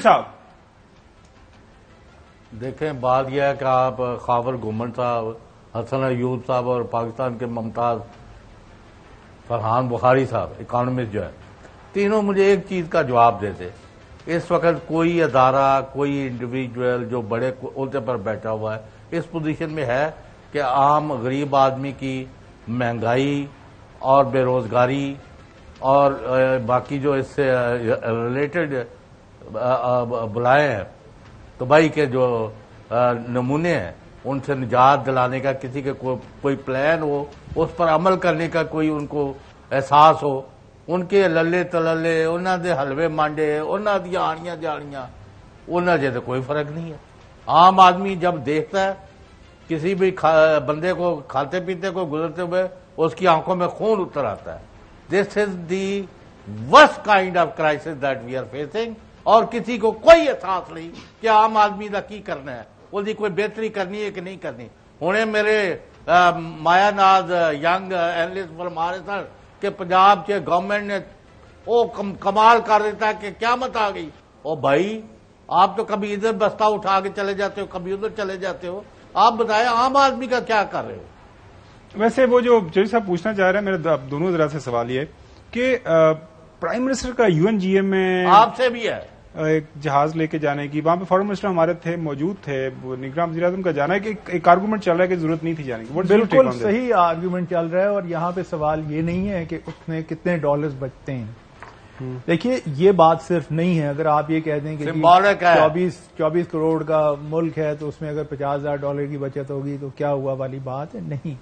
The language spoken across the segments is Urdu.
صاحب دیکھیں، بات یہ ہے کہ آپ خاور گھومن صاحب، حسن ایوب صاحب اور پاکستان کے ممتاز فرحان بخاری صاحب اکانومسٹ جو ہے، تینوں مجھے ایک چیز کا جواب دیتے. اس وقت کوئی ادارہ، کوئی انڈیویجول جو بڑے عہدے پر بیٹھا ہوا ہے اس پوزیشن میں ہے کہ عام غریب آدمی کی مہنگائی اور بے روزگاری اور باقی جو اس سے ریلیٹڈ بلائے ہیں تباہی کے جو نمونے ہیں ان سے نجات دلانے کا کسی کے کوئی پلان ہو، اس پر عمل کرنے کا کوئی ان کو احساس ہو. ان کے للے تللے، انہوں دے حلوے مانڈے، انہوں دی آڑیاں جاڑیاں، انہوں جیسے کوئی فرق نہیں ہے. عام آدمی جب دیکھتا ہے کسی بھی بندے کو کھاتے پیتے کو گزرتے ہوئے، اس کی آنکھوں میں خون اتر آتا ہے. This is the worst kind of crisis that we are facing. اور کسی کو کوئی احساس نہیں کہ عام آدمی کا کی کرنا ہے، وہ کوئی بہتری کرنی ہے کہ نہیں کرنی. ہنے میرے مایا ناز ینگ اینالسٹ فرما رہے سن کہ پنجاب کے گورنمنٹ نے وہ کمال کر دیتا ہے کہ قیامت آ گئی. او بھائی، آپ تو کبھی ادھر بستہ اٹھا کے چلے جاتے ہو، کبھی ادھر چلے جاتے ہو. آپ بتائیں عام آدمی کا کیا کر رہے ہو؟ ویسے وہ جو جج صاحب پوچھنا چاہ رہے ہیں، میرے دونوں ذرا سے سوال یہ کہ پرائم منسٹر کا یو این جی اے میں آپ سے بھی ہے ایک جہاز لے کے جانے کی، وہاں پہ فارن منسٹر ہمارے تھے، موجود تھے، نگراں وزیر اعظم کا جانا ہے کہ ایک آرگومنٹ چل رہا ہے کہ ضرورت نہیں تھی جانے کی. بالکل صحیح آرگومنٹ چل رہا ہے، اور یہاں پہ سوال یہ نہیں ہے کہ اس میں کتنے ڈالرز بچتے ہیں. دیکھیے، یہ بات صرف نہیں ہے. اگر آپ یہ کہہ دیں کہ 24 کروڑ کا ملک ہے تو اس میں اگر $50,000 کی بچت ہوگی تو کیا ہوا والی بات ہے، نہیں.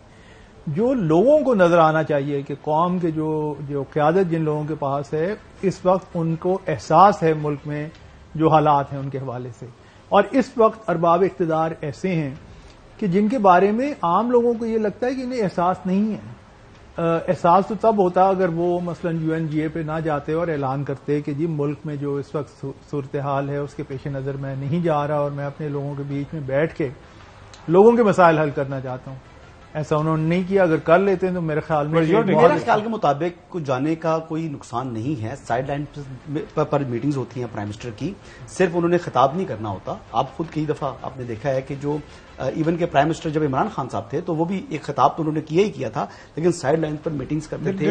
جو لوگوں کو نظر آنا چاہیے کہ قوم کے جو قیادت جن لوگوں کے پاس ہے اس وقت ان کو احساس ہے ملک میں جو حالات ہیں ان کے حوالے سے. اور اس وقت ارباب اقتدار ایسے ہیں کہ جن کے بارے میں عام لوگوں کو یہ لگتا ہے کہ انہیں احساس نہیں ہے. احساس تو تب ہوتا اگر وہ مثلا یو این جی اے پہ نہ جاتے اور اعلان کرتے کہ جی ملک میں جو اس وقت صورتحال ہے اس کے پیش نظر میں نہیں جا رہا اور میں اپنے لوگوں کے بیچ میں بیٹھ کے لوگوں کے مسائل حل کرنا چاہتا ہوں. ایسا انہوں نے نہیں کیا. اگر کر لیتے ہیں تو میرے خیال میں میرے خیال کے مطابق کچھ جانے کا کوئی نقصان نہیں ہے. سائڈ لائن پر میٹنگز ہوتی ہیں پرائم منسٹر کی، صرف انہوں نے خطاب نہیں کرنا ہوتا. آپ خود کئی دفعہ آپ نے دیکھا ہے کہ جو ایون کے پرائم منسٹر جب عمران خان صاحب تھے تو وہ بھی ایک خطاب تو انہوں نے کیا ہی کیا تھا، لیکن سائڈ لائن پر میٹنگز کرتے تھے.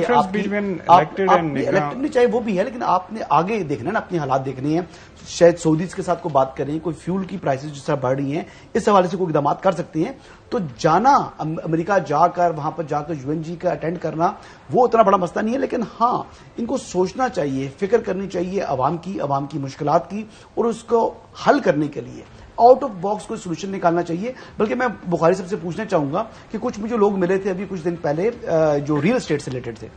الیکٹڈ چاہے وہ بھی ہے، لیکن آپ نے آگے دیکھنا ہے نا، اپنے حالات دیکھنے ہیں. شاید سعودیز کے ساتھ کوئی بات کریں، کوئی فیول کی پرائسز جس طرح بڑھ رہی ہیں، اس حوالے سے کوئی اقدامات کر سکتے ہیں. تو جانا امریکہ جا کر وہاں پر جا کر یو این جی کا اٹینڈ کرنا وہ اتنا بڑا مسئلہ نہیں ہے. لیکن ہاں، ان کو سوچنا چاہیے، فکر کرنی چاہیے عوام کی مشکلات کی، اور اس کو حل کرنے کے لیے آؤٹ آف باکس کوئی سولوشن نکالنا چاہیے. بلکہ میں بخاری صاحب سے پوچھنا چاہوں گا کہ کچھ مجھے لوگ ملے تھے ابھی کچھ دن پہلے جو ریئل اسٹیٹ سے ریلیٹڈ تھے،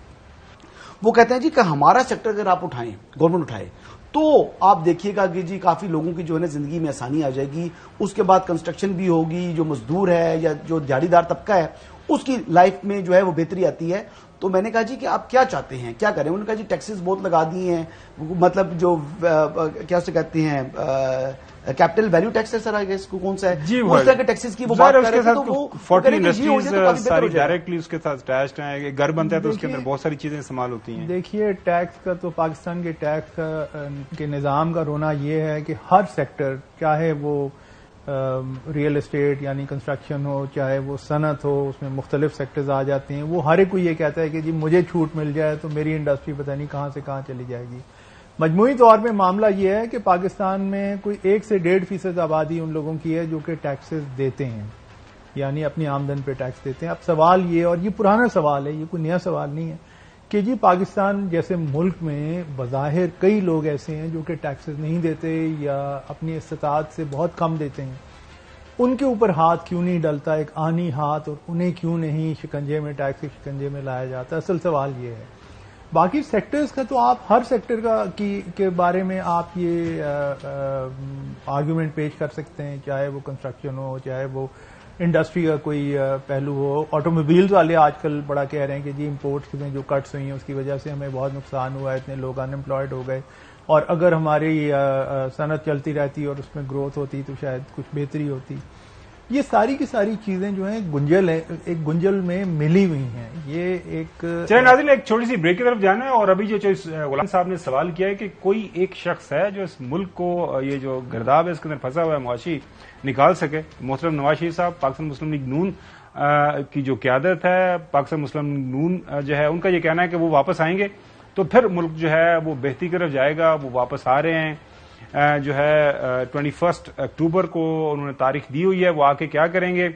وہ کہتے ہیں جی کہ ہمارا سیکٹر اگر آپ اٹھائیں، گورنمنٹ اٹھائے تو آپ دیکھیے گا کہ جی کافی لوگوں کی جو ہے نا زندگی میں آسانی آ جائے گی. اس کے بعد کنسٹرکشن بھی ہوگی، جو مزدور ہے یا جو دیہڑی دار طبقہ ہے اس کی لائف میں جو ہے وہ بہتری آتی ہے. تو میں نے کہا جی کہ آپ کیا چاہتے ہیں، کیا کریں؟ انہوں نے کہا جی ٹیکسز بہت لگا دیے ہیں، مطلب جو کیا اسے کہتے ہیں کیپٹل ویلیو ٹیکس ہے سر، آئی گیس کون سا ہے جی، اس طرح کے ٹیکسز کی وہ بات کر رہے تھے. تو وہ فورٹی انڈسٹریز ساری ڈائریکٹلی اس کے ساتھ اٹیچڈ ہیں. گھر بنتا ہے تو اس کے اندر بہت ساری چیزیں استعمال ہوتی ہیں. دیکھیے، ٹیکس کا تو پاکستان کے ٹیکس کے نظام کا رونا یہ ہے کہ ہر سیکٹر، چاہے وہ ریئل اسٹیٹ یعنی کنسٹرکشن ہو، چاہے وہ صنعت ہو، اس میں مختلف سیکٹرز آ جاتے ہیں. وہ ہر ایک کو یہ کہتا ہے کہ جی مجھے چھوٹ مل جائے تو میری انڈسٹری پتہ نہیں کہاں سے کہاں چلی جائے گی. مجموعی طور پہ معاملہ یہ ہے کہ پاکستان میں کوئی 1 سے 1.5% آبادی ان لوگوں کی ہے جو کہ ٹیکسز دیتے ہیں، یعنی اپنی آمدن پہ ٹیکس دیتے ہیں. اب سوال یہ، اور یہ پرانا سوال ہے، یہ کوئی نیا سوال نہیں ہے، کہ جی پاکستان جیسے ملک میں بظاہر کئی لوگ ایسے ہیں جو کہ ٹیکسز نہیں دیتے یا اپنی استطاعت سے بہت کم دیتے ہیں. ان کے اوپر ہاتھ کیوں نہیں ڈلتا، ایک آہنی ہاتھ، اور انہیں کیوں نہیں شکنجے میں، ٹیکس کے شکنجے میں لایا جاتا؟ اصل سوال یہ ہے. باقی سیکٹرز کا تو آپ ہر سیکٹر کے بارے میں آپ یہ آرگیومنٹ پیش کر سکتے ہیں، چاہے وہ کنسٹرکشن ہو، چاہے وہ انڈسٹری کا کوئی پہلو ہو. آٹوموبائلز والے آج کل بڑا کہہ رہے ہیں کہ جی امپورٹس میں جو کٹس ہوئی ہیں اس کی وجہ سے ہمیں بہت نقصان ہوا ہے، اتنے لوگ ان امپلائڈ ہو گئے، اور اگر ہماری صنعت چلتی رہتی اور اس میں گروتھ ہوتی تو شاید کچھ بہتری ہوتی. یہ ساری کی ساری چیزیں جو ہیں گنجل ہے، ایک گنجل میں ملی ہوئی ہیں. یہ ایک چلیں ناظرین، ایک چھوٹی سی بریک کی طرف جانا ہے، اور ابھی جو غلام صاحب نے سوال کیا ہے کہ کوئی ایک شخص ہے جو اس ملک کو یہ جو گرداب ہے اس کے اندر پھنسا ہوا ہے معاشی نکال سکے. محترم نواز شریف صاحب، پاکستان مسلم لیگ نون کی جو قیادت ہے، پاکستان مسلم لیگ نون جو ہے ان کا یہ کہنا ہے کہ وہ واپس آئیں گے تو پھر ملک جو ہے وہ بہتری کی طرف جائے گا. وہ واپس آ رہے ہیں، جو ہے 21 اکتوبر کو انہوں نے تاریخ دی ہوئی ہے، وہ آ کے کیا کریں گے.